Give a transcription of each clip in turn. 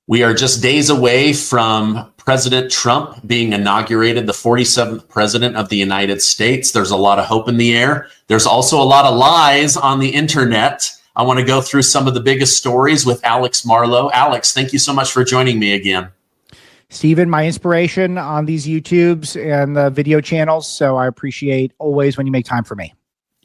We are just days away from President Trump being inaugurated, the 47th president of the United States. There's a lot of hope in the air. There's also a lot of lies on the internet. I want to go through some of the biggest stories with Alex Marlow. Alex, thank you so much for joining me again. Stephen, my inspiration on these YouTubes and the video channels. So I appreciate always when you make time for me.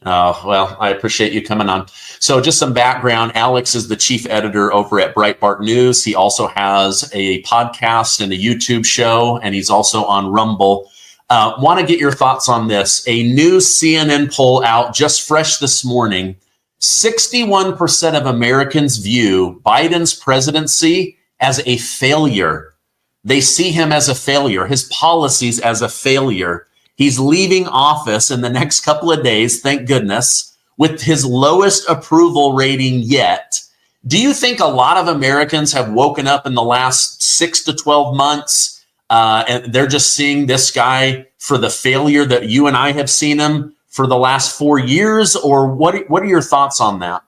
Oh, well, I appreciate you coming on. So just some background. Alex is the chief editor over at Breitbart News. He also has a podcast and a YouTube show, and he's also on Rumble. Want to get your thoughts on this. A new CNN poll out just fresh this morning. 61% of Americans view Biden's presidency as a failure. They see him as a failure, his policies as a failure. He's leaving office in the next couple of days, thank goodness, with his lowest approval rating yet. Do you think a lot of Americans have woken up in the last 6 to 12 months and they're just seeing this guy for the failure that you and I have seen him for the last 4 years? Or what are your thoughts on that?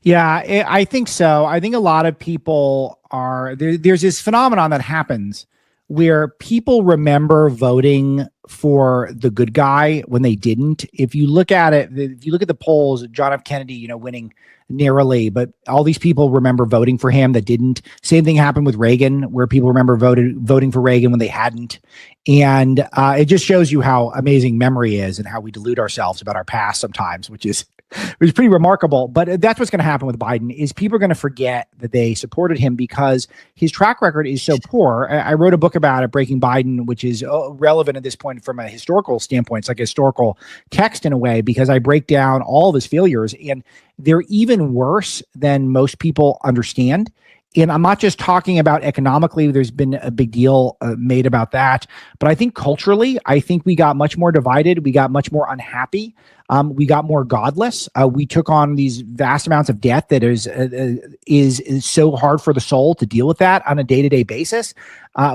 Yeah, I think so. I think a lot of people are there's this phenomenon that happens where people remember voting for the good guy when they didn't. If you look at it, if you look at the polls, John F. Kennedy, winning narrowly, but all these people remember voting for him that didn't. Same thing happened with Reagan, where people remember voting for Reagan when they hadn't. And it just shows you how amazing memory is and how we delude ourselves about our past sometimes, which is pretty remarkable. But that's what's going to happen with Biden is people are going to forget that they supported him because his track record is so poor. I wrote a book about it, Breaking Biden, which is relevant at this point from a historical standpoint. It's like a historical text in a way, because I break down all of his failures, and they're even worse than most people understand. And I'm not just talking about economically. There's been a big deal made about that. But I think culturally, I think we got much more divided. We got much more unhappy. We got more godless. We took on these vast amounts of debt that is so hard for the soul to deal with that on a day-to-day basis.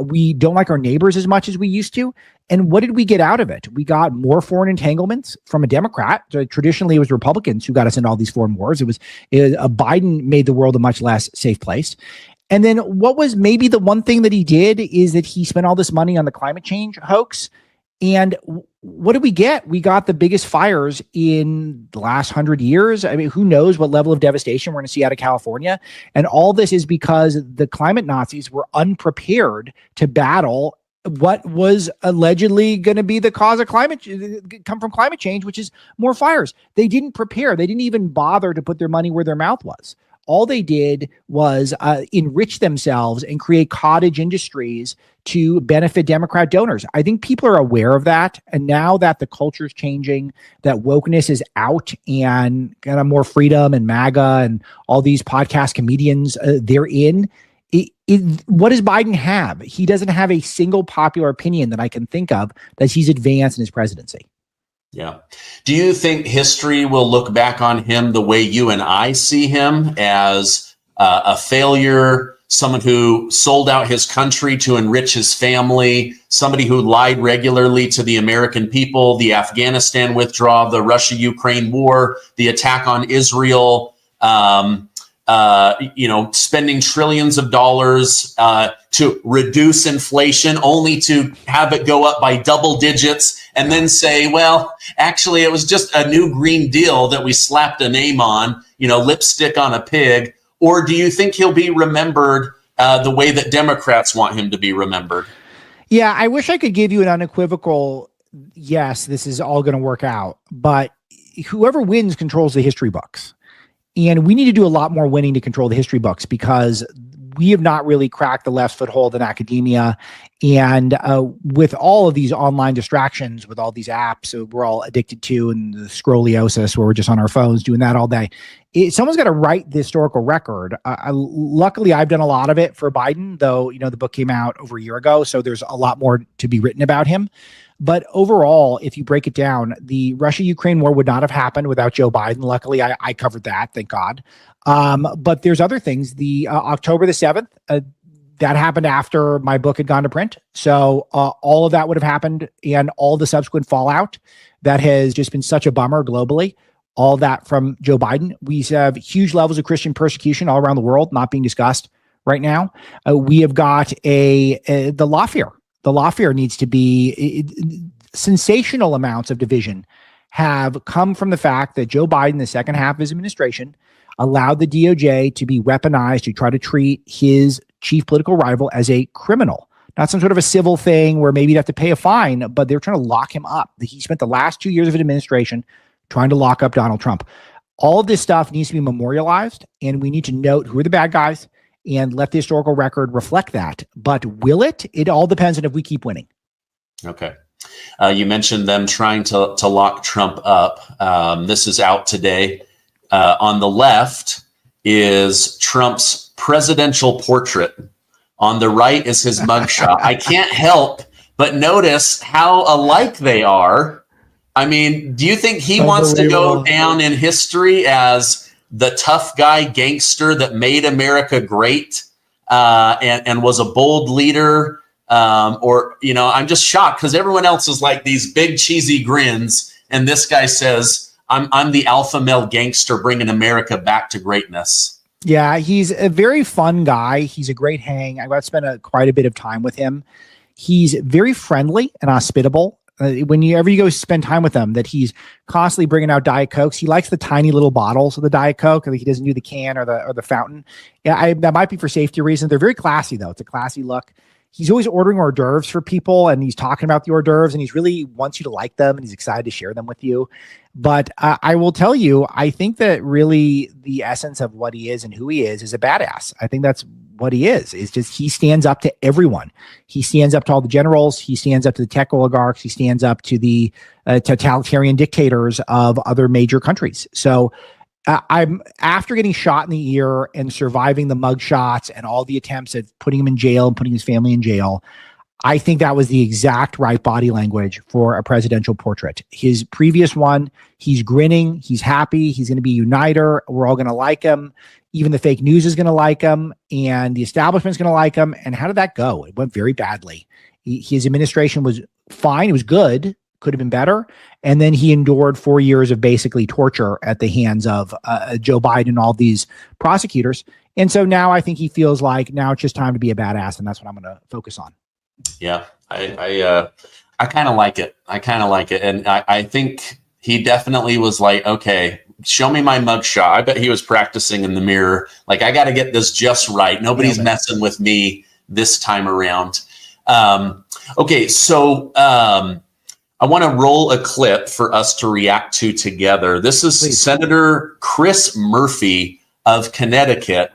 We don't like our neighbors as much as we used to. And what did we get out of it? We got more foreign entanglements from a Democrat. So traditionally, it was Republicans who got us into all these foreign wars. Biden made the world a much less safe place. And then what was maybe the one thing that he did is that he spent all this money on the climate change hoax. And what did we get? We got the biggest fires in the last 100 years. I mean, who knows what level of devastation we're going to see out of California. And all this is because the climate Nazis were unprepared to battle what was allegedly going to be the cause of climate change, which is more fires. They didn't prepare. They didn't even bother to put their money where their mouth was. All they did was enrich themselves and create cottage industries to benefit Democrat donors. I think people are aware of that. And now that the culture is changing, that wokeness is out and kind of more freedom and MAGA and all these podcast comedians, they're in. What does Biden have? He doesn't have a single popular opinion that I can think of that he's advanced in his presidency. Yeah. Do you think history will look back on him the way you and I see him, as a failure, someone who sold out his country to enrich his family, somebody who lied regularly to the American people, the Afghanistan withdrawal, the Russia-Ukraine war, the attack on Israel, spending trillions of dollars to reduce inflation, only to have it go up by double digits, and then say, well, actually, it was just a new Green Deal that we slapped a name on, lipstick on a pig? Or do you think he'll be remembered the way that Democrats want him to be remembered? Yeah, I wish I could give you an unequivocal, yes, this is all going to work out. But whoever wins controls the history books. And we need to do a lot more winning to control the history books, because we have not really cracked the left's foothold in academia. And with all of these online distractions, with all these apps we're all addicted to, and the scroliosis where we're just on our phones doing that all day, someone's got to write the historical record. Luckily, I've done a lot of it for Biden, though, the book came out over a year ago. So there's a lot more to be written about him. But overall, if you break it down, the Russia-Ukraine war would not have happened without Joe Biden. Luckily, I covered that, thank God. But there's other things. The October the 7th, that happened after my book had gone to print. So all of that would have happened, and all the subsequent fallout that has just been such a bummer globally. All that from Joe Biden. We have huge levels of Christian persecution all around the world, not being discussed right now. We have got the lawfare. The lawfare needs to be sensational amounts of division have come from the fact that Joe Biden, the second half of his administration, allowed the DOJ to be weaponized to try to treat his chief political rival as a criminal. Not some sort of a civil thing where maybe you'd have to pay a fine, but they're trying to lock him up. He spent the last 2 years of his administration trying to lock up Donald Trump. All of this stuff needs to be memorialized, and we need to note who are the bad guys and let the historical record reflect that. But will it? It all depends on if we keep winning. Okay. You mentioned them trying to lock Trump up. This is out today. On the left is Trump's presidential portrait. On the right is his mugshot. I can't help but notice how alike they are. I mean, do you think he wants to go down in history as the tough guy gangster that made America great and was a bold leader? Or, you know, I'm just shocked because everyone else is like these big cheesy grins. And this guy says, I'm the alpha male gangster bringing America back to greatness. Yeah, he's a very fun guy. He's a great hang. I got to spend quite a bit of time with him. He's very friendly and hospitable. Whenever you go spend time with him, that he's constantly bringing out Diet Cokes. He likes the tiny little bottles of the Diet Coke. He doesn't do the can or the fountain. Yeah, that might be for safety reasons. They're very classy, though. It's a classy look. He's always ordering hors d'oeuvres for people, and he's talking about the hors d'oeuvres, and he's really wants you to like them, and he's excited to share them with you. But I will tell you, I think that really the essence of what he is and who he is a badass. I think that's what he is. It's just he stands up to everyone. He stands up to all the generals. He stands up to the tech oligarchs. He stands up to the totalitarian dictators of other major countries. So I'm after getting shot in the ear and surviving the mugshots and all the attempts at putting him in jail and putting his family in jail. I think that was the exact right body language for a presidential portrait. His previous one, he's grinning, he's happy, he's going to be a uniter. We're all going to like him. Even the fake news is going to like him, and the establishment's going to like him. And how did that go? It went very badly. His administration was fine. It was good. Could have been better. And then he endured 4 years of basically torture at the hands of Joe Biden and all these prosecutors. And so now I think he feels like now it's just time to be a badass, and that's what I'm going to focus on. Yeah, I kind of like it. And I think he definitely was like, okay, show me my mugshot. I bet he was practicing in the mirror. Like, I got to get this just right. Nobody's messing with me this time around. Okay, so I want to roll a clip for us to react to together. This is Please. Senator Chris Murphy of Connecticut.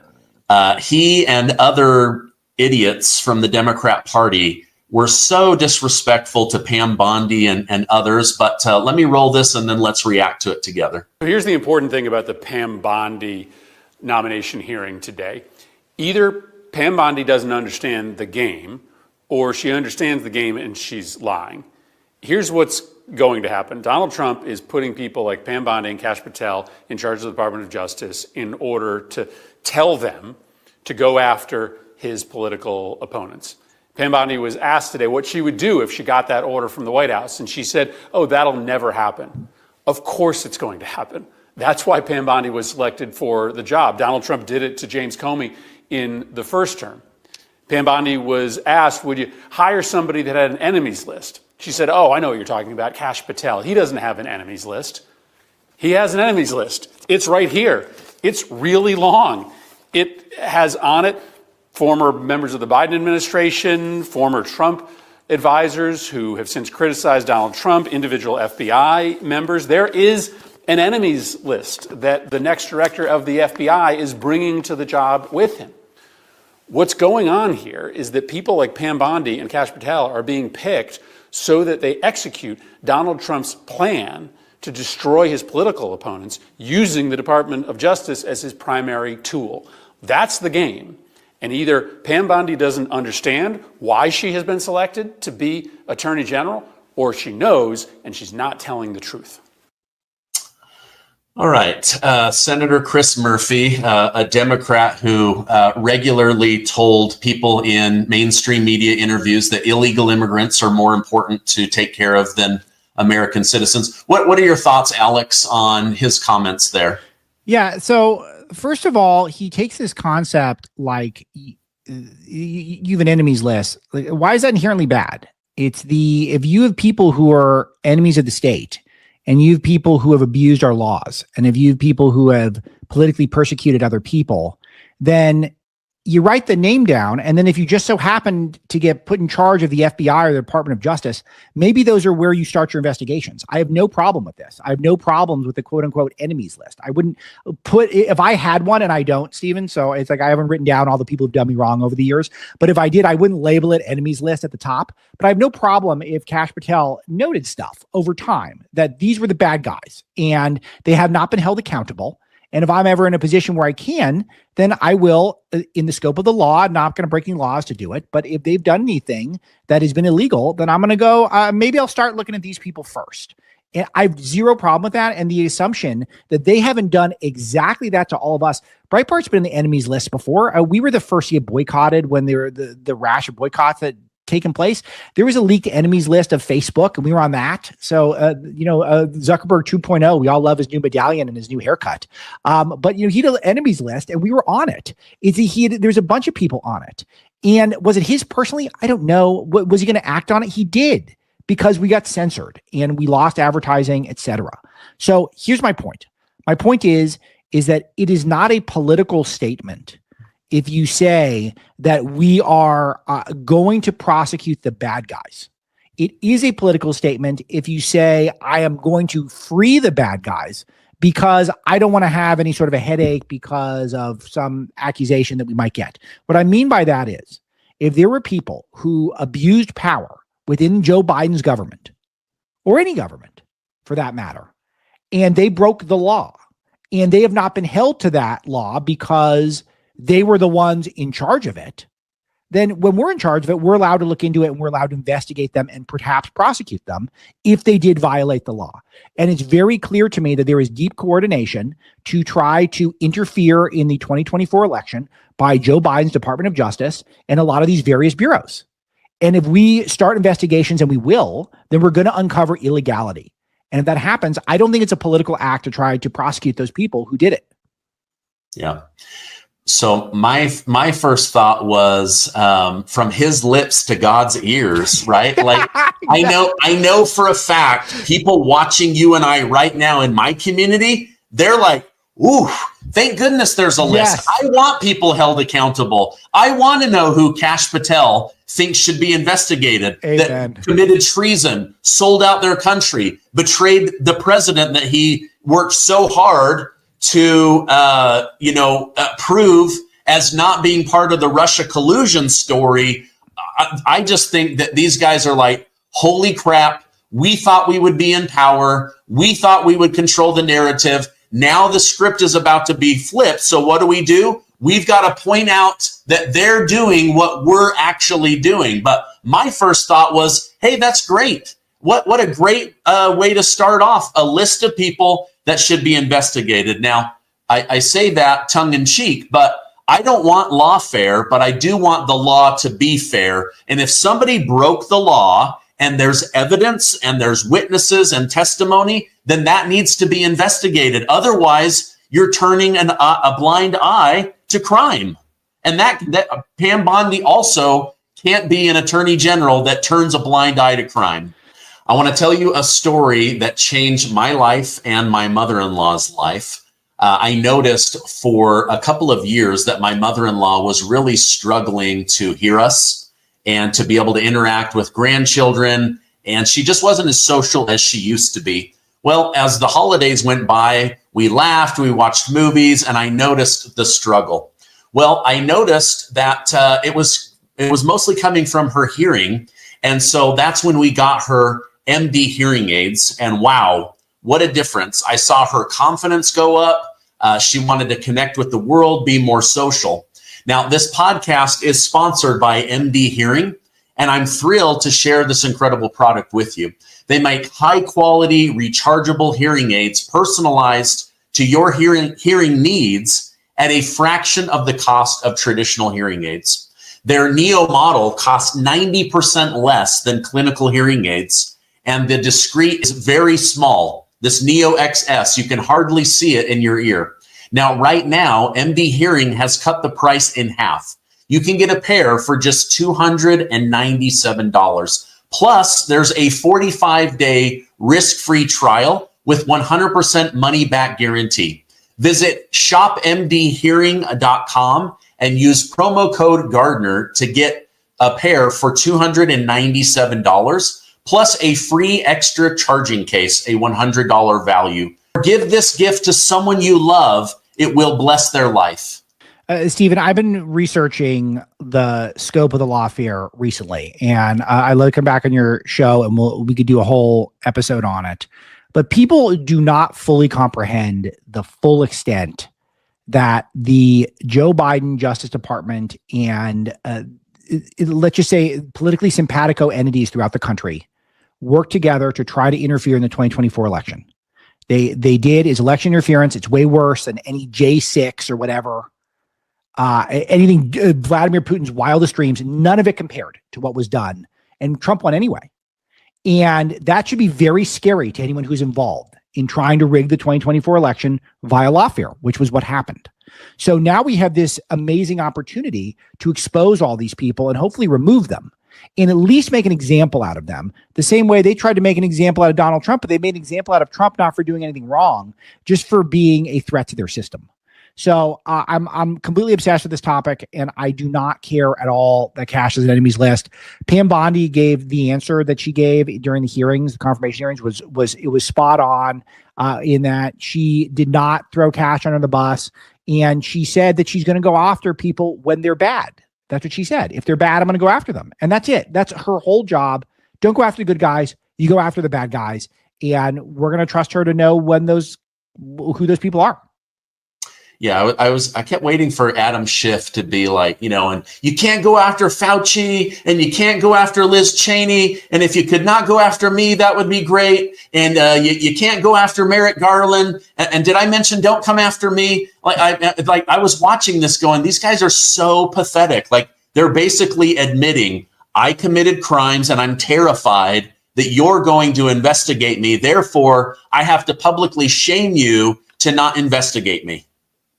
He and other idiots from the Democrat Party were so disrespectful to Pam Bondi and others. But let me roll this and then let's react to it together. Here's the important thing about the Pam Bondi nomination hearing today. Either Pam Bondi doesn't understand the game, or she understands the game and she's lying. Here's what's going to happen. Donald Trump is putting people like Pam Bondi and Kash Patel in charge of the Department of Justice in order to tell them to go after his political opponents. Pam Bondi was asked today what she would do if she got that order from the White House, and she said, oh, that'll never happen. Of course it's going to happen. That's why Pam Bondi was selected for the job. Donald Trump did it to James Comey in the first term. Pam Bondi was asked, would you hire somebody that had an enemies list? She said, oh, I know what you're talking about, Kash Patel. He doesn't have an enemies list. He has an enemies list. It's right here. It's really long. It has on it former members of the Biden administration, former Trump advisors who have since criticized Donald Trump, individual FBI members. There is an enemies list that the next director of the FBI is bringing to the job with him. What's going on here is that people like Pam Bondi and Kash Patel are being picked so that they execute Donald Trump's plan to destroy his political opponents using the Department of Justice as his primary tool. That's the game. And either Pam Bondi doesn't understand why she has been selected to be Attorney General, or she knows and she's not telling the truth. All right. Senator Chris Murphy, a Democrat who regularly told people in mainstream media interviews that illegal immigrants are more important to take care of than American citizens. What are your thoughts, Alex, on his comments there? Yeah. So first of all, he takes this concept like you have an enemies list. Like, why is that inherently bad? If you have people who are enemies of the state, and you have people who have abused our laws, and if you have people who have politically persecuted other people, then you write the name down. And then if you just so happen to get put in charge of the FBI or the Department of Justice, maybe those are where you start your investigations. I have no problem with this. I have no problems with the quote unquote enemies list. I wouldn't put, if I had one, and I don't, Stephen. So it's like, I haven't written down all the people who've done me wrong over the years, but if I did, I wouldn't label it enemies list at the top. But I have no problem if Kash Patel noted stuff over time that these were the bad guys and they have not been held accountable. And if I'm ever in a position where I can, then I will, in the scope of the law. I'm not going to break any laws to do it. But if they've done anything that has been illegal, then I'm going to go, maybe I'll start looking at these people first. And I have zero problem with that. And the assumption that they haven't done exactly that to all of us. Breitbart's been in the enemies list before. We were the first to get boycotted when there were the rash of boycotts that taken place. There was a leaked enemies list of Facebook, and we were on that. So, Zuckerberg 2.0, we all love his new medallion and his new haircut. But he had an enemies list, and we were on it. There's a bunch of people on it. And was it his personally? I don't know. Was he going to act on it? He did, because we got censored and we lost advertising, etc. So here's my point. My point is that it is not a political statement if you say that we are going to prosecute the bad guys. It is a political statement if you say, I am going to free the bad guys because I don't want to have any sort of a headache because of some accusation that we might get. What I mean by that is, if there were people who abused power within Joe Biden's government, or any government for that matter, and they broke the law, and they have not been held to that law because they were the ones in charge of it, then when we're in charge of it, we're allowed to look into it and we're allowed to investigate them and perhaps prosecute them if they did violate the law. And it's very clear to me that there is deep coordination to try to interfere in the 2024 election by Joe Biden's Department of Justice and a lot of these various bureaus. And if we start investigations, and we will, then we're going to uncover illegality. And if that happens, I don't think it's a political act to try to prosecute those people who did it. Yeah. So my first thought was from his lips to God's ears, right? Like I know for a fact people watching you and I right now in my community, they're like, ooh, thank goodness there's a list. Yes. I want people held accountable. I want to know who Kash Patel thinks should be investigated. Amen. That committed treason, sold out their country, betrayed the president that he worked so hard to, prove as not being part of the Russia collusion story. I just think that these guys are like, holy crap, we thought we would be in power. We thought we would control the narrative. Now the script is about to be flipped. So what do? We've got to point out that they're doing what we're actually doing. But my first thought was, hey, that's great. What a great way to start off a list of people that should be investigated. Now, I say that tongue in cheek, but I don't want lawfare, but I do want the law to be fair. And if somebody broke the law and there's evidence and there's witnesses and testimony, then that needs to be investigated. Otherwise, you're turning a blind eye to crime. And that Pam Bondi also can't be an attorney general that turns a blind eye to crime. I want to tell you a story that changed my life and my mother-in-law's life. I noticed for a couple of years that my mother-in-law was really struggling to hear us and to be able to interact with grandchildren. And she just wasn't as social as she used to be. Well, as the holidays went by, we laughed, we watched movies, and I noticed the struggle. Well, I noticed that it was mostly coming from her hearing. And so that's when we got her MD hearing aids. And wow, what a difference. I saw her confidence go up. She wanted to connect with the world, be more social. Now, this podcast is sponsored by MD Hearing, and I'm thrilled to share this incredible product with you. They make high quality, rechargeable hearing aids personalized to your hearing needs at a fraction of the cost of traditional hearing aids. Their Neo model costs 90% less than clinical hearing aids, and the discrete is very small. This Neo XS, you can hardly see it in your ear. Now, right now, MD Hearing has cut the price in half. You can get a pair for just $297. Plus, there's a 45-day risk-free trial with 100% money-back guarantee. Visit shopmdhearing.com and use promo code Gardner to get a pair for $297, plus a free extra charging case, a $100 value. Give this gift to someone you love. It will bless their life. Stephen, I've been researching the scope of the lawfare recently, and I'd love to come back on your show and we could do a whole episode on it. But people do not fully comprehend the full extent that the Joe Biden Justice Department and let's just say politically simpatico entities throughout the country work together to try to interfere in the 2024 election. They did is election interference. It's way worse than any J6 or whatever. Anything Vladimir Putin's wildest dreams, none of it compared to what was done. And Trump won anyway. And that should be very scary to anyone who's involved in trying to rig the 2024 election via lawfare, which was what happened. So now we have this amazing opportunity to expose all these people and hopefully remove them and at least make an example out of them. The same way they tried to make an example out of Donald Trump, but they made an example out of Trump not for doing anything wrong, just for being a threat to their system. So I'm completely obsessed with this topic, and I do not care at all that Kash is an enemies list. Pam Bondi gave the answer that she gave during the hearings, the confirmation hearings, was spot on in that she did not throw Kash under the bus, and she said that she's going to go after people when they're bad. That's what she said. If they're bad, I'm going to go after them, and that's it. That's her whole job. Don't go after the good guys. You go after the bad guys, and we're going to trust her to know who those people are. Yeah, I kept waiting for Adam Schiff to be like, and you can't go after Fauci and you can't go after Liz Cheney. And if you could not go after me, that would be great. And you can't go after Merrick Garland. And did I mention don't come after me? I was watching this going, these guys are so pathetic. Like they're basically admitting I committed crimes and I'm terrified that you're going to investigate me. Therefore, I have to publicly shame you to not investigate me.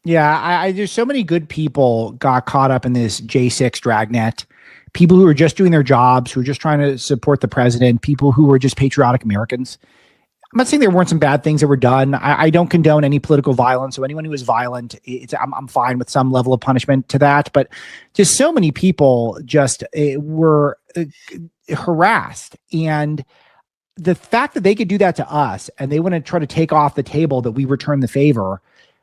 Yeah, there's so many good people got caught up in this J6 dragnet. People who are just doing their jobs, who are just trying to support the president, people who are just patriotic Americans. I'm not saying there weren't some bad things that were done. I don't condone any political violence. So anyone who is violent, I'm fine with some level of punishment to that. But just so many people just were harassed. And the fact that they could do that to us and they want to try to take off the table that we return the favor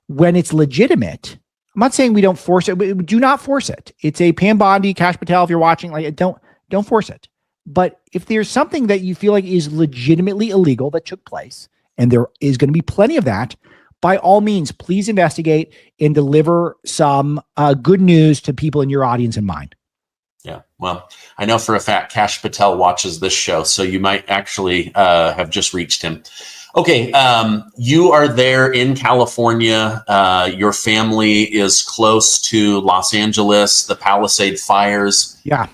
when it's legitimate. I'm not saying we don't force it. We do not force it. It's a Pam Bondi, Kash Patel. If you're watching, don't force it. But if there's something that you feel like is legitimately illegal that took place, and there is going to be plenty of that, by all means, please investigate and deliver some good news to people in your audience and mine. Yeah, well, I know for a fact Kash Patel watches this show, so you might actually have just reached him. Okay, you are there in California. Your family is close to Los Angeles, the Palisade fires. Yeah.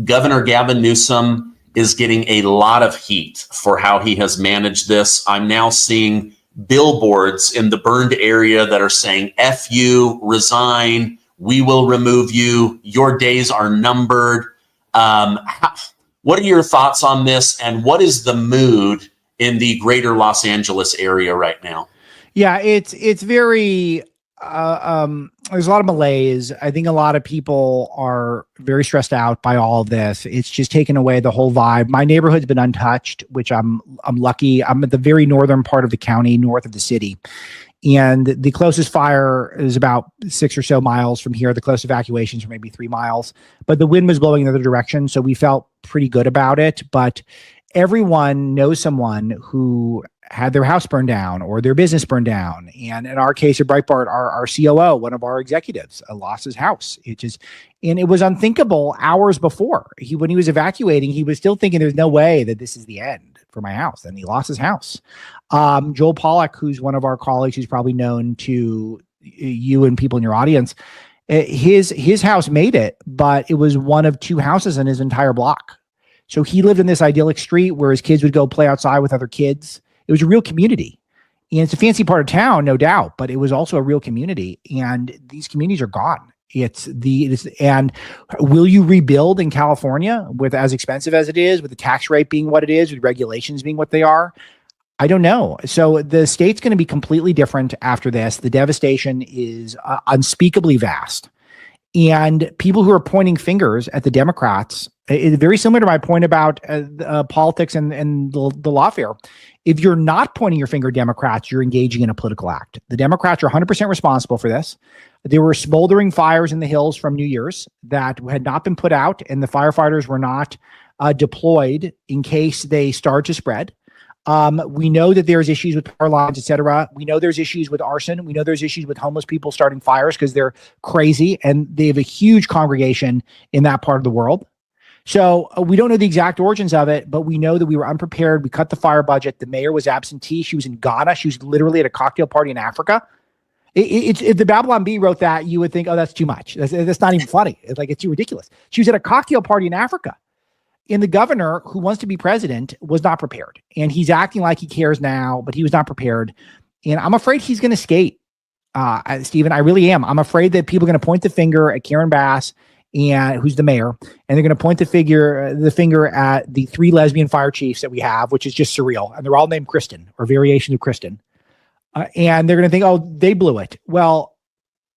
Governor Gavin Newsom is getting a lot of heat for how he has managed this. I'm now seeing billboards in the burned area that are saying, F you, resign, we will remove you, your days are numbered. What are your thoughts on this, and what is the mood in the greater Los Angeles area right now? Yeah, it's very, there's a lot of malaise. I think a lot of people are very stressed out by all of this. It's just taken away the whole vibe. My neighborhood's been untouched, which I'm lucky. I'm at the very northern part of the county, north of the city. And the closest fire is about 6 or so miles from here. The closest evacuations are maybe 3 miles, but the wind was blowing in the other direction. So we felt pretty good about it, but everyone knows someone who had their house burned down or their business burned down. And in our case at Breitbart, our COO, one of our executives, lost his house. And it was unthinkable hours before. When he was evacuating, he was still thinking there's no way that this is the end for my house. And he lost his house. Joel Pollack, who's one of our colleagues, who's probably known to you and people in your audience, his house made it, but it was one of 2 houses in his entire block. So he lived in this idyllic street where his kids would go play outside with other kids. It was a real community. And it's a fancy part of town, no doubt, but it was also a real community. And these communities are gone. And will you rebuild in California with as expensive as it is, with the tax rate being what it is, with regulations being what they are? I don't know. So the state's going to be completely different after this. The devastation is unspeakably vast. And people who are pointing fingers at the Democrats, it's very similar to my point about politics and the lawfare. If you're not pointing your finger at Democrats, you're engaging in a political act. The Democrats are 100% responsible for this. There were smoldering fires in the hills from New Year's that had not been put out, and the firefighters were not deployed in case they start to spread. We know that there's issues with power lines, et cetera. We know there's issues with arson. We know there's issues with homeless people starting fires because they're crazy, and they have a huge congregation in that part of the world. So we don't know the exact origins of it, but we know that we were unprepared. We cut the fire budget. The mayor was absentee. She was in Ghana. She was literally at a cocktail party in Africa. If the Babylon Bee wrote that, you would think, oh, that's too much. That's not even funny. It's too ridiculous. She was at a cocktail party in Africa. And the governor, who wants to be president, was not prepared. And he's acting like he cares now, but he was not prepared. And I'm afraid he's going to skate, Stephen. I really am. I'm afraid that people are going to point the finger at Karen Bass, and who's the mayor, and they're going to point the finger at the 3 lesbian fire chiefs that we have, which is just surreal. And they're all named Kristen or variation of Kristen. And they're going to think, oh, they blew it. Well,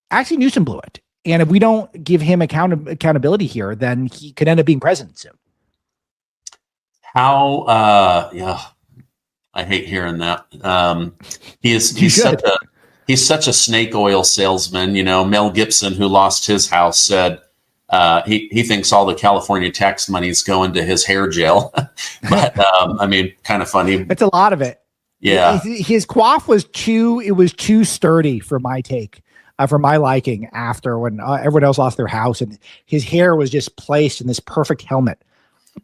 actually, Newsom blew it. And if we don't give him accountability here, then he could end up being president soon. I hate hearing that. He's such a snake oil salesman. You know, Mel Gibson, who lost his house, said he thinks all the California tax money is going to his hair gel. But I mean, kind of funny. It's a lot of it. Yeah, his coif was too sturdy for my take. For my liking, after when everyone else lost their house, and his hair was just placed in this perfect helmet,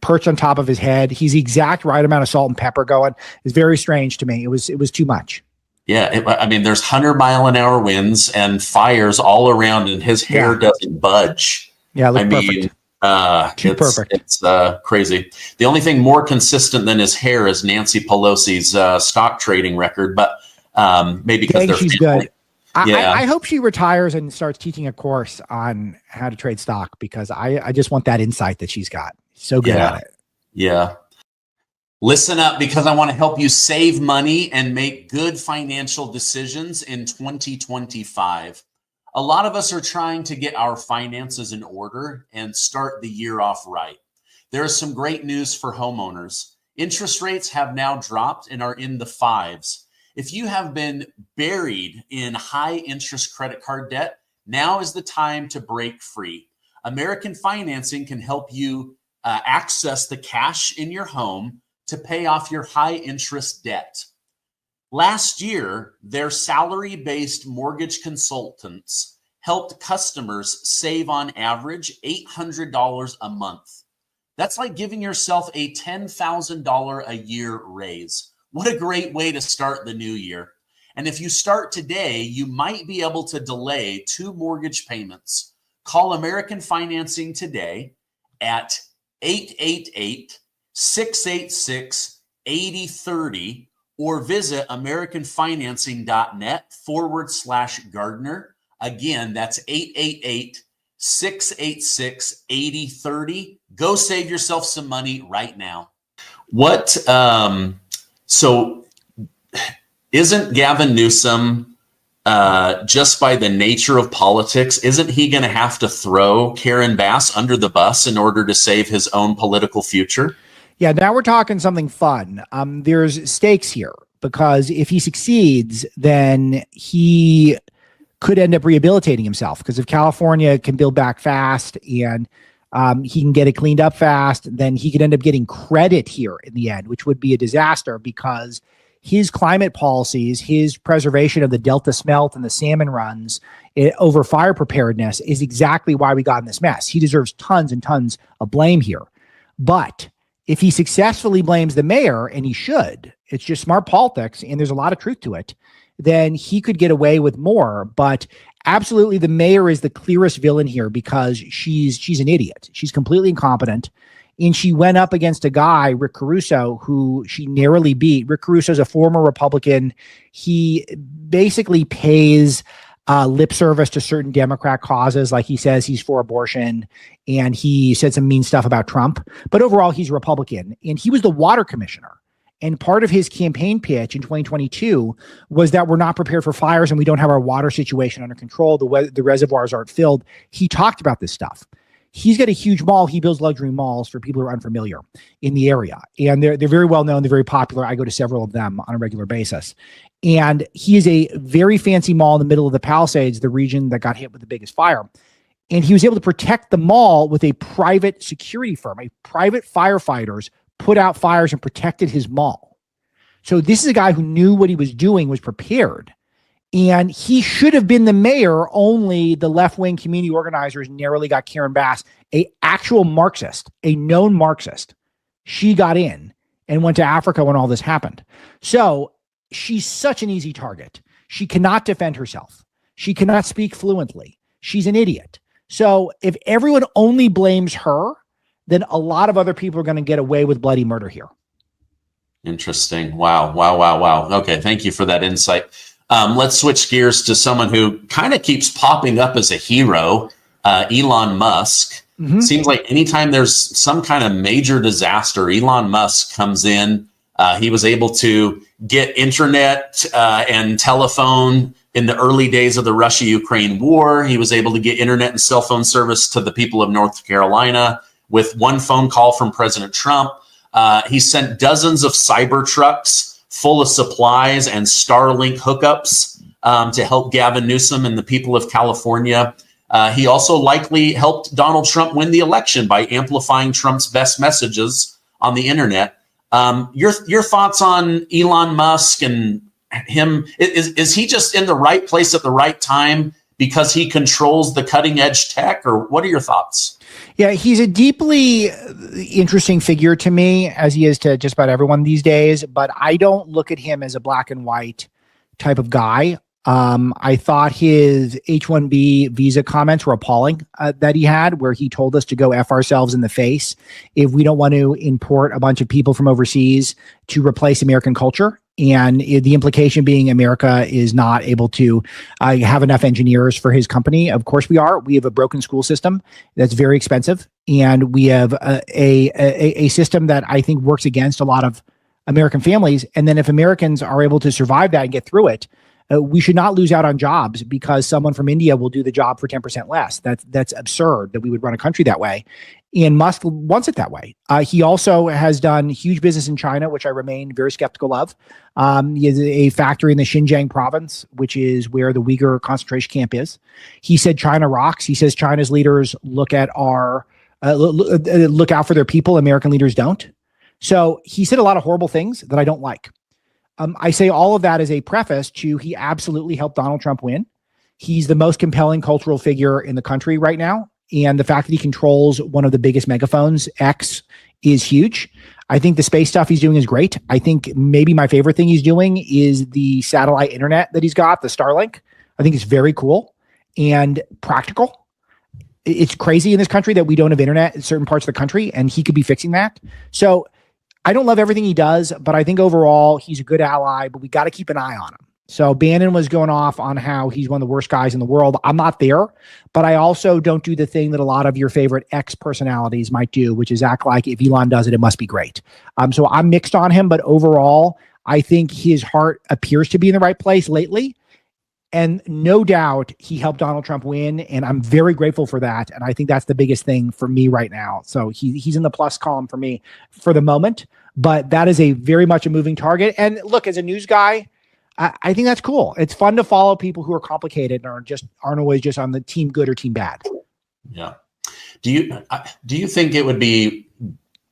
perched on top of his head. He's the exact right amount of salt and pepper going. It's very strange to me. It was too much. Yeah, I mean, there's 100-mile-an-hour winds and fires all around, and his hair doesn't budge. Yeah, perfect. Perfect. It's crazy. The only thing more consistent than his hair is Nancy Pelosi's stock trading record, but maybe because she's good. Yeah. I hope she retires and starts teaching a course on how to trade stock, because I just want that insight that she's got. So good at it. Yeah. Listen up, because I want to help you save money and make good financial decisions in 2025. A lot of us are trying to get our finances in order and start the year off right. There is some great news for homeowners. Interest rates have now dropped and are in the 5s. If you have been buried in high interest credit card debt, now is the time to break free. American Financing can help you access the cash in your home to pay off your high interest debt. Last year, their salary-based mortgage consultants helped customers save on average $800 a month. That's like giving yourself a $10,000 a year raise. What a great way to start the new year. And if you start today, you might be able to delay 2 mortgage payments. Call American Financing today at 888-686-8030 or visit americanfinancing.net/Gardner. Again, that's 888-686-8030. Go save yourself some money right now. So isn't Gavin Newsom, just by the nature of politics, isn't he going to have to throw Karen Bass under the bus in order to save his own political future? Yeah, now we're talking something fun. There's stakes here, because if he succeeds, then he could end up rehabilitating himself, because if California can build back fast and he can get it cleaned up fast, then he could end up getting credit here in the end, which would be a disaster, because his climate policies, his preservation of the Delta smelt and the salmon runs over fire preparedness is exactly why we got in this mess. He deserves tons and tons of blame here. But if he successfully blames the mayor, and he should, it's just smart politics, and there's a lot of truth to it, then he could get away with more. But absolutely, the mayor is the clearest villain here, because she's an idiot. She's completely incompetent. And she went up against a guy, Rick Caruso, who she narrowly beat. Rick Caruso is a former Republican. He basically pays lip service to certain Democrat causes. Like he says he's for abortion, and he said some mean stuff about Trump. But overall, he's a Republican, and he was the water commissioner. And part of his campaign pitch in 2022 was that we're not prepared for fires and we don't have our water situation under control. The reservoirs aren't filled. He talked about this stuff. He's got a huge mall. He builds luxury malls for people who are unfamiliar in the area. And they're very well known. They're very popular. I go to several of them on a regular basis. And he is a very fancy mall in the middle of the Palisades, the region that got hit with the biggest fire. And he was able to protect the mall with a private security firm, a private firefighters put out fires and protected his mall. So this is a guy who knew what he was doing, was prepared. And he should have been the mayor, only the left-wing community organizers narrowly got Karen Bass, a actual Marxist, a known Marxist. She got in and went to Africa when all this happened. So she's such an easy target. She cannot defend herself. She cannot speak fluently. She's an idiot. So if everyone only blames her, then a lot of other people are going to get away with bloody murder here. Interesting. Wow. Okay. Thank you for that insight. Let's switch gears to someone who kind of keeps popping up as a hero, Elon Musk. Mm-hmm. Seems like anytime there's some kind of major disaster, Elon Musk comes in. He was able to get internet and telephone in the early days of the Russia-Ukraine war. He was able to get internet and cell phone service to the people of North Carolina with one phone call from President Trump. He sent dozens of cyber trucks full of supplies and Starlink hookups to help Gavin Newsom and the people of California. He also likely helped Donald Trump win the election by amplifying Trump's best messages on the internet. Your thoughts on Elon Musk and him? Is he just in the right place at the right time because he controls the cutting edge tech, or what are your thoughts? Yeah, he's a deeply interesting figure to me, as he is to just about everyone these days, but I don't look at him as a black and white type of guy. I thought his H-1B visa comments were appalling that he had, where he told us to go F ourselves in the face if we don't want to import a bunch of people from overseas to replace American culture. And the implication being America is not able to have enough engineers for his company. Of course we are. We have a broken school system that's very expensive. And we have a system that I think works against a lot of American families. And then if Americans are able to survive that and get through it, we should not lose out on jobs because someone from India will do the job for 10% less. That's absurd that we would run a country that way. And Musk wants it that way. He also has done huge business in China, which I remain very skeptical of. He has a factory in the Xinjiang province, which is where the Uyghur concentration camp is. He said China rocks. He says China's leaders look out for their people. American leaders don't. So he said a lot of horrible things that I don't like. I say all of that as a preface to he absolutely helped Donald Trump win. He's the most compelling cultural figure in the country right now. And the fact that he controls one of the biggest megaphones, X, is huge. I think the space stuff he's doing is great. I think maybe my favorite thing he's doing is the satellite internet that he's got, the Starlink. I think it's very cool and practical. It's crazy in this country that we don't have internet in certain parts of the country, and he could be fixing that. So I don't love everything he does, but I think overall he's a good ally, but we got to keep an eye on him. So Bannon was going off on how he's one of the worst guys in the world. I'm not there, but I also don't do the thing that a lot of your favorite X personalities might do, which is act like if Elon does it, it must be great. So I'm mixed on him, but overall, I think his heart appears to be in the right place lately. And no doubt he helped Donald Trump win, and I'm very grateful for that. And I think that's the biggest thing for me right now. So he's in the plus column for me for the moment, but that is a very much a moving target. And look, as a news guy, I think that's cool. It's fun to follow people who are complicated and aren't always just on the team good or team bad. Yeah. Do you think it would be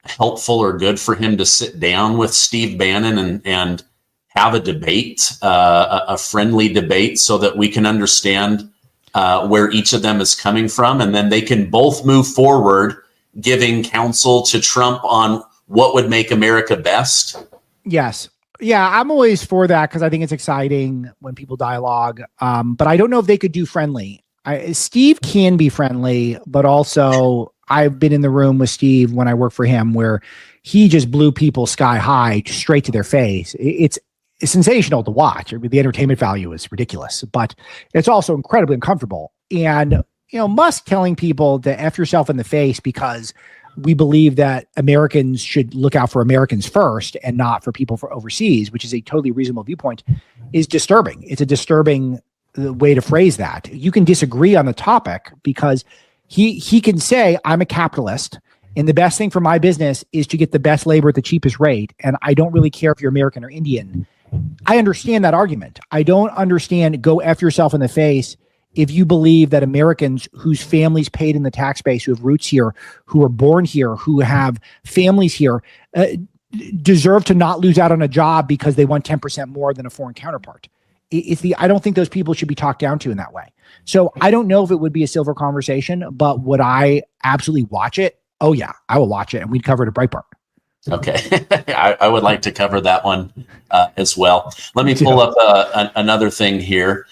helpful or good for him to sit down with Steve Bannon and have a debate, a friendly debate, so that we can understand where each of them is coming from, and then they can both move forward, giving counsel to Trump on what would make America best? Yes. Yeah, I'm always for that because I think it's exciting when people dialogue. But I don't know if they could do friendly. Steve can be friendly, but also I've been in the room with Steve when I work for him where he just blew people sky high straight to their face. sensational to watch. I mean, the entertainment value is ridiculous, but it's also incredibly uncomfortable. And, Musk telling people to F yourself in the face because we believe that Americans should look out for Americans first and not for people for overseas, which is a totally reasonable viewpoint, is disturbing. It's a disturbing way to phrase that. You can disagree on the topic because he can say, I'm a capitalist, and the best thing for my business is to get the best labor at the cheapest rate. And I don't really care if you're American or Indian. I understand that argument. I don't understand go F yourself in the face if you believe that Americans whose families paid in the tax base, who have roots here, who are born here, who have families here, deserve to not lose out on a job because they want 10% more than a foreign counterpart. I don't think those people should be talked down to in that way. So I don't know if it would be a silver conversation, but would I absolutely watch it? Oh yeah, I will watch it, and we'd cover it at Breitbart. Okay, I would like to cover that one as well. Let me pull up another thing here.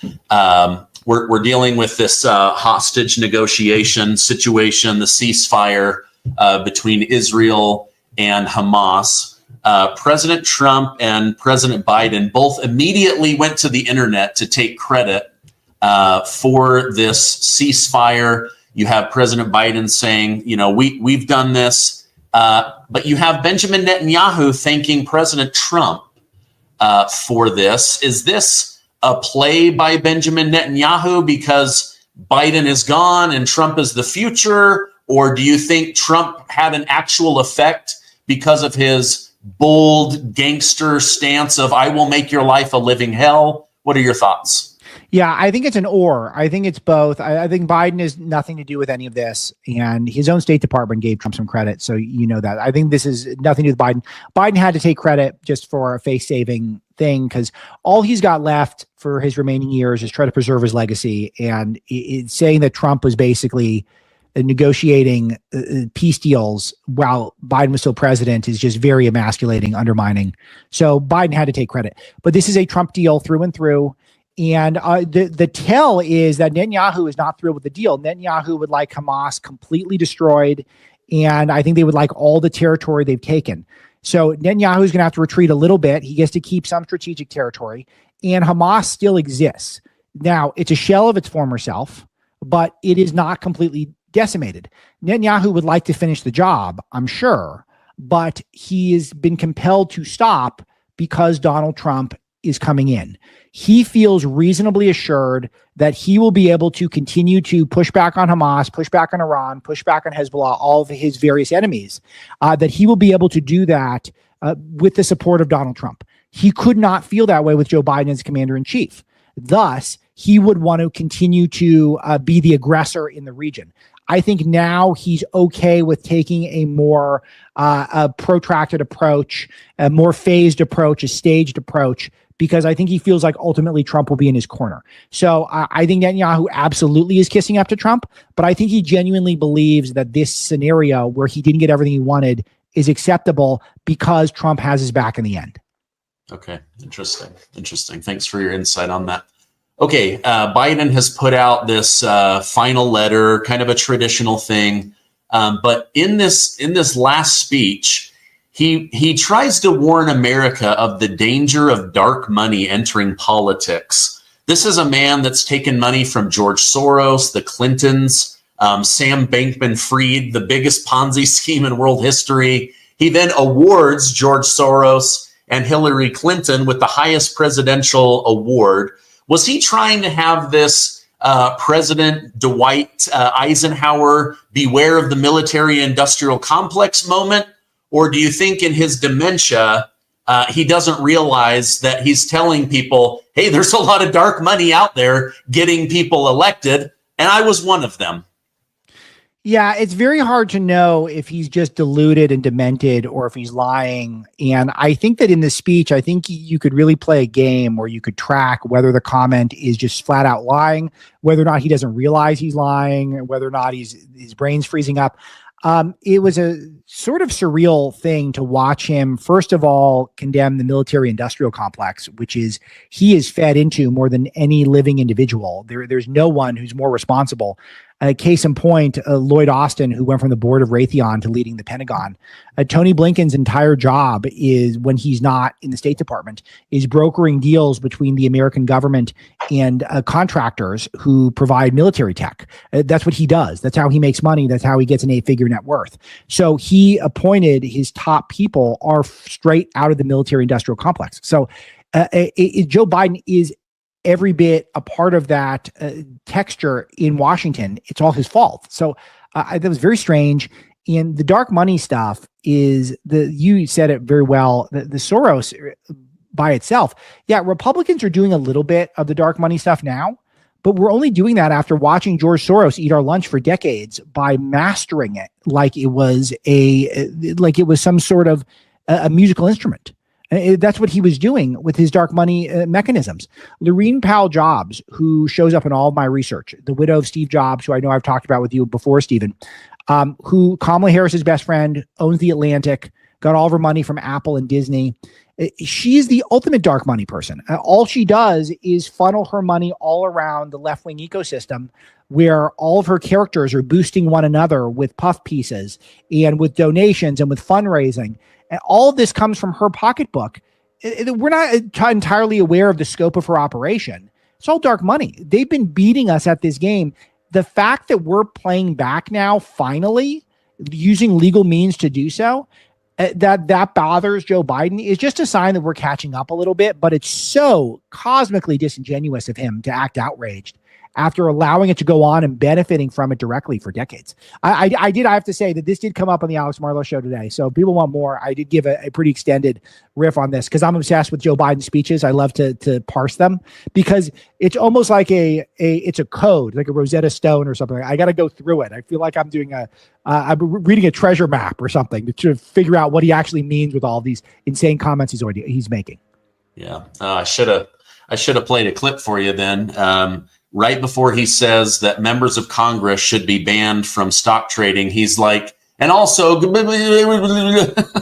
We're dealing with this hostage negotiation situation, the ceasefire between Israel and Hamas. President Trump and President Biden both immediately went to the internet to take credit for this ceasefire. You have President Biden saying, we've done this, but you have Benjamin Netanyahu thanking President Trump for this. Is this a play by Benjamin Netanyahu because Biden is gone and Trump is the future? Or do you think Trump had an actual effect because of his bold gangster stance of I will make your life a living hell? What are your thoughts? Yeah, I think it's an or. I think it's both. I think Biden has nothing to do with any of this, and his own State Department gave Trump some credit, so you know that. I think this is nothing to do with Biden. Biden had to take credit just for a face-saving thing because all he's got left for his remaining years is try to preserve his legacy, and it's saying that Trump was basically negotiating peace deals while Biden was still president is just very emasculating, undermining. So Biden had to take credit. But this is a Trump deal through and through. And the tell is that Netanyahu is not thrilled with the deal. Netanyahu would like Hamas completely destroyed, and I think they would like all the territory they've taken. So Netanyahu is going to have to retreat a little bit. He gets to keep some strategic territory, and Hamas still exists. Now, it's a shell of its former self, but it is not completely decimated. Netanyahu would like to finish the job, I'm sure, but he has been compelled to stop because Donald Trump is coming in. He feels reasonably assured that he will be able to continue to push back on Hamas, push back on Iran, push back on Hezbollah, all of his various enemies, that he will be able to do that with the support of Donald Trump. He could not feel that way with Joe Biden as commander-in-chief. Thus, he would want to continue to be the aggressor in the region. I think now he's okay with taking a more a protracted approach, a more phased approach, a staged approach, because I think he feels like ultimately Trump will be in his corner. So I think Netanyahu absolutely is kissing up to Trump, but I think he genuinely believes that this scenario where he didn't get everything he wanted is acceptable because Trump has his back in the end. Okay, interesting. Thanks for your insight on that. Okay, Biden has put out this final letter, kind of a traditional thing, but in this last speech, he tries to warn America of the danger of dark money entering politics. This is a man that's taken money from George Soros, the Clintons, Sam Bankman-Fried, the biggest Ponzi scheme in world history. He then awards George Soros and Hillary Clinton with the highest presidential award. Was he trying to have this President Dwight Eisenhower beware of the military-industrial complex moment? Or do you think in his dementia, he doesn't realize that he's telling people, hey, there's a lot of dark money out there getting people elected, and I was one of them? Yeah, it's very hard to know if he's just deluded and demented or if he's lying. And I think that in the speech, I think you could really play a game where you could track whether the comment is just flat out lying, whether or not he doesn't realize he's lying, whether or not his brain's freezing up. It was a sort of surreal thing to watch him, first of all, condemn the military industrial complex, which he is fed into more than any living individual. There's no one who's more responsible. Case in point, Lloyd Austin, who went from the board of Raytheon to leading the Pentagon. Tony Blinken's entire job is, when he's not in the State Department, is brokering deals between the American government and contractors who provide military tech. That's what he does. That's how he makes money. That's how he gets an 8-figure net worth. So he appointed his top people are straight out of the military industrial complex. So Joe Biden is every bit a part of that texture in Washington. It's all his fault. So that was very strange. And the dark money stuff is you said it very well, the Soros by itself. Yeah, Republicans are doing a little bit of the dark money stuff now, but we're only doing that after watching George Soros eat our lunch for decades by mastering it like it was some sort of a musical instrument. That's what he was doing with his dark money mechanisms. Laurene Powell Jobs, who shows up in all of my research, the widow of Steve Jobs, who I know I've talked about with you before, Stephen, who Kamala Harris's best friend, owns The Atlantic, got all of her money from Apple and Disney. She's the ultimate dark money person. All she does is funnel her money all around the left-wing ecosystem, where all of her characters are boosting one another with puff pieces and with donations and with fundraising. And all of this comes from her pocketbook. We're not entirely aware of the scope of her operation. It's all dark money. They've been beating us at this game. The fact that we're playing back now, finally, using legal means to do so, that bothers Joe Biden is just a sign that we're catching up a little bit, but it's so cosmically disingenuous of him to act outraged after allowing it to go on and benefiting from it directly for decades. I have to say that this did come up on the Alex Marlow show today. So if people want more, I did give a pretty extended riff on this because I'm obsessed with Joe Biden speeches. I love to parse them because it's almost like it's a code, like a Rosetta Stone or something. I got to go through it. I feel like I'm doing I'm reading a treasure map or something to figure out what he actually means with all these insane comments he's making. Yeah. I should have played a clip for you then. Right before he says that members of Congress should be banned from stock trading, he's like, and also,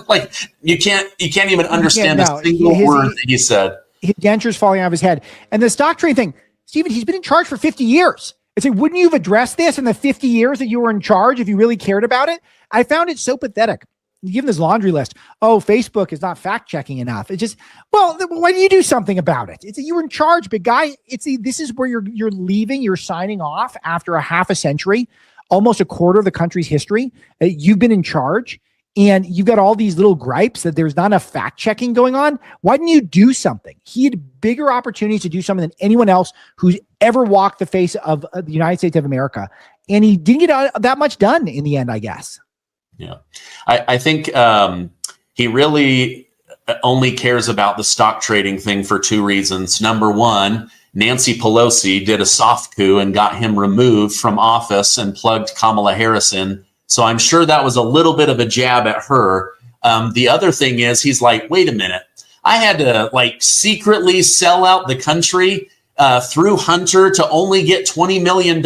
like you can't even understand a single word that he said. His denture's falling out of his head. And the stock trading thing, Stephen, he's been in charge for 50 years. It's like, wouldn't you have addressed this in the 50 years that you were in charge if you really cared about it? I found it so pathetic. You give him this laundry list. Oh, Facebook is not fact checking enough. It's just, well, why do you do something about it? It's you were in charge, big guy. This is where you're leaving. You're signing off after a half a century, almost a quarter of the country's history. You've been in charge, and you've got all these little gripes that there's not enough fact checking going on. Why didn't you do something? He had bigger opportunities to do something than anyone else who's ever walked the face of the United States of America, and he didn't get that much done in the end, I guess. Yeah, I think he really only cares about the stock trading thing for two reasons. Number one, Nancy Pelosi did a soft coup and got him removed from office and plugged Kamala Harris in. So I'm sure that was a little bit of a jab at her. The other thing is he's like, wait a minute, I had to like secretly sell out the country through Hunter to only get $20 million.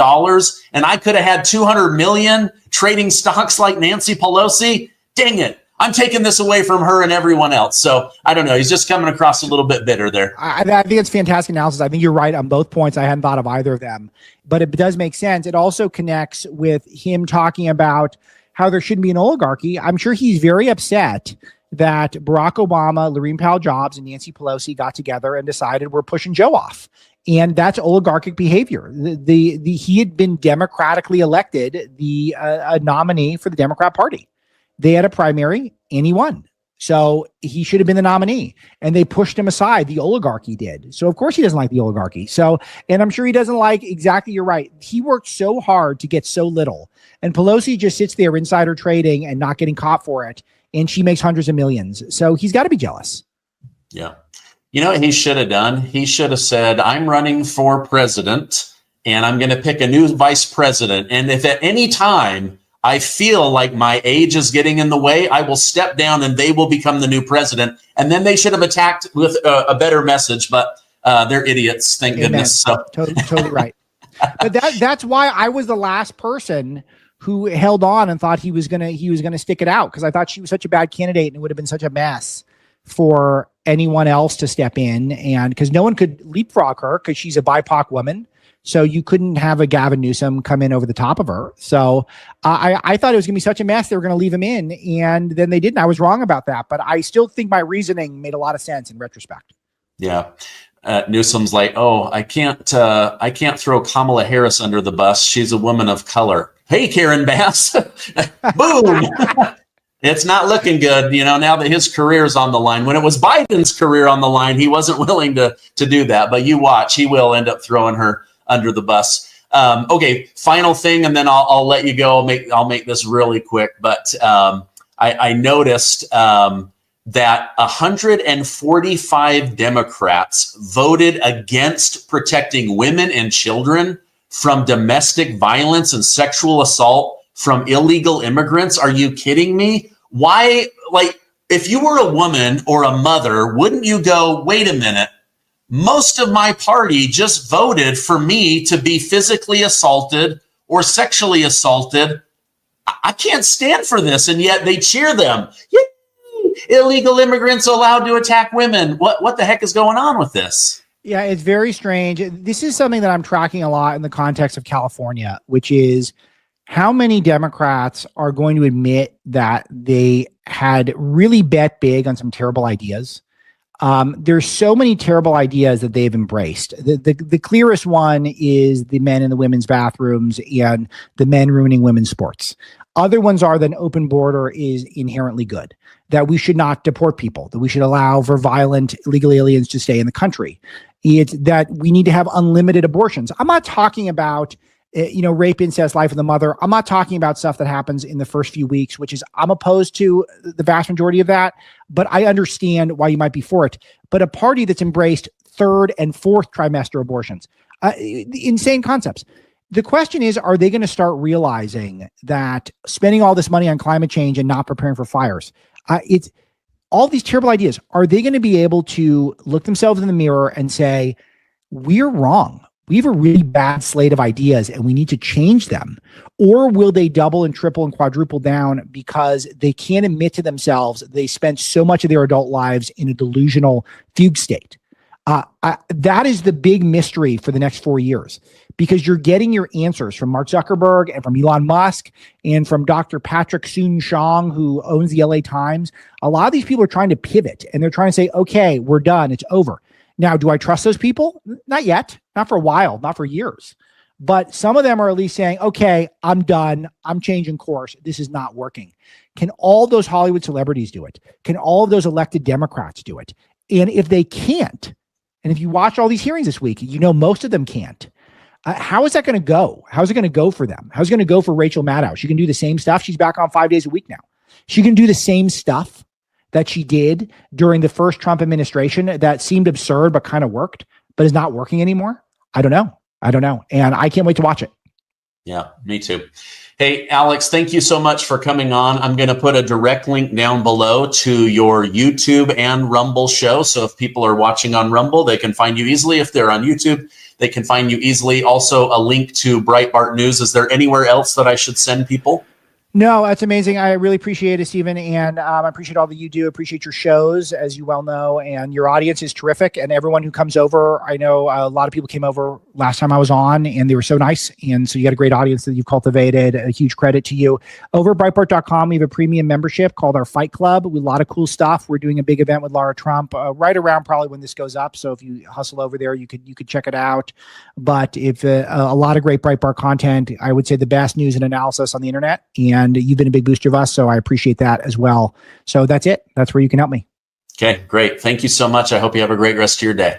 And I could have had 200 million trading stocks like Nancy Pelosi. Dang it. I'm taking this away from her and everyone else. So I don't know. He's just coming across a little bit bitter there. I think it's fantastic analysis. I think you're right on both points. I hadn't thought of either of them, but it does make sense. It also connects with him talking about how there shouldn't be an oligarchy. I'm sure he's very upset that Barack Obama, Laurene Powell Jobs, and Nancy Pelosi got together and decided we're pushing Joe off. And that's oligarchic behavior. He had been democratically elected, a nominee for the Democrat Party. They had a primary and he won. So he should have been the nominee. And they pushed him aside. The oligarchy did. So of course he doesn't like the oligarchy. So, and I'm sure he doesn't like, exactly, you're right. He worked so hard to get so little. And Pelosi just sits there insider trading and not getting caught for it. And she makes hundreds of millions. So he's got to be jealous. Yeah. You know what he should have done? He should have said, I'm running for president and I'm going to pick a new vice president. And if at any time I feel like my age is getting in the way, I will step down and they will become the new president. And then they should have attacked with a better message, but they're idiots. Thank goodness. So totally right. But that's why I was the last person who held on and thought he was going to stick it out. Cause I thought she was such a bad candidate and it would have been such a mess for anyone else to step in, and because no one could leapfrog her because she's a BIPOC woman. So you couldn't have a Gavin Newsom come in over the top of her. So I thought it was going to be such a mess. They were going to leave him in, and then they didn't. I was wrong about that, but I still think my reasoning made a lot of sense in retrospect. Yeah. Newsom's like, oh, I can't throw Kamala Harris under the bus. She's a woman of color. Hey, Karen Bass. Boom. It's not looking good, now that his career is on the line. When it was Biden's career on the line, he wasn't willing to do that. But you watch, he will end up throwing her under the bus. Okay, final thing, and then I'll let you go. I'll make this really quick. But I noticed that 145 Democrats voted against protecting women and children from domestic violence and sexual assault from illegal immigrants. Are you kidding me? Why? Like, if you were a woman or a mother, wouldn't you go, wait a minute, most of my party just voted for me to be physically assaulted or sexually assaulted. I can't stand for this. And yet they cheer them. Yay! Illegal immigrants allowed to attack women. What the heck is going on with this? Yeah, it's very strange. This is something that I'm tracking a lot in the context of California, which is how many Democrats are going to admit that they had really bet big on some terrible ideas. There's so many terrible ideas that they've embraced. The clearest one is the men in the women's bathrooms and the men ruining women's sports. Other ones are that an open border is inherently good, that we should not deport people, that we should allow for violent illegal aliens to stay in the country. It's that we need to have unlimited abortions. I'm not talking about rape, incest, life of the mother. I'm not talking about stuff that happens in the first few weeks, which is I'm opposed to the vast majority of that, but I understand why you might be for it. But a party that's embraced third and fourth trimester abortions, insane concepts. The question is, are they going to start realizing that spending all this money on climate change and not preparing for fires, it's all these terrible ideas. Are they going to be able to look themselves in the mirror and say, we're wrong? We have a really bad slate of ideas and we need to change them? Or will they double and triple and quadruple down because they can't admit to themselves they spent so much of their adult lives in a delusional fugue state? That is the big mystery for the next 4 years, because you're getting your answers from Mark Zuckerberg and from Elon Musk and from Dr. Patrick Soon-Shiong, who owns the LA Times. A lot of these people are trying to pivot and they're trying to say, okay, we're done. It's over. Now, do I trust those people? Not yet, not for a while, not for years. But some of them are at least saying, okay, I'm done. I'm changing course. This is not working. Can all those Hollywood celebrities do it? Can all of those elected Democrats do it? And if they can't, and if you watch all these hearings this week, most of them can't. How is that going to go? How's it going to go for them? How's it going to go for Rachel Maddow? She can do the same stuff. She's back on 5 days a week now. She can do the same stuff that she did during the first Trump administration that seemed absurd but kind of worked, but is not working anymore. I don't know. And I can't wait to watch it. Yeah, me too. Hey, Alex, thank you so much for coming on. I'm going to put a direct link down below to your YouTube and Rumble show. So if people are watching on Rumble, they can find you easily. If they're on YouTube, they can find you easily. Also, a link to Breitbart News. Is there anywhere else that I should send people? No, that's amazing. I really appreciate it, Stephen. And I appreciate all that you do. Appreciate your shows, as you well know. And your audience is terrific. And everyone who comes over, I know a lot of people came over last time I was on, and they were so nice. And so you got a great audience that you've cultivated. A huge credit to you. Over at Breitbart.com, we have a premium membership called our Fight Club with a lot of cool stuff. We're doing a big event with Lara Trump right around probably when this goes up. So if you hustle over there, you could check it out. But if a lot of great Breitbart content, I would say the best news and analysis on the internet. And you've been a big booster of us, so I appreciate that as well. So that's it. That's where you can help me. Okay, great. Thank you so much. I hope you have a great rest of your day.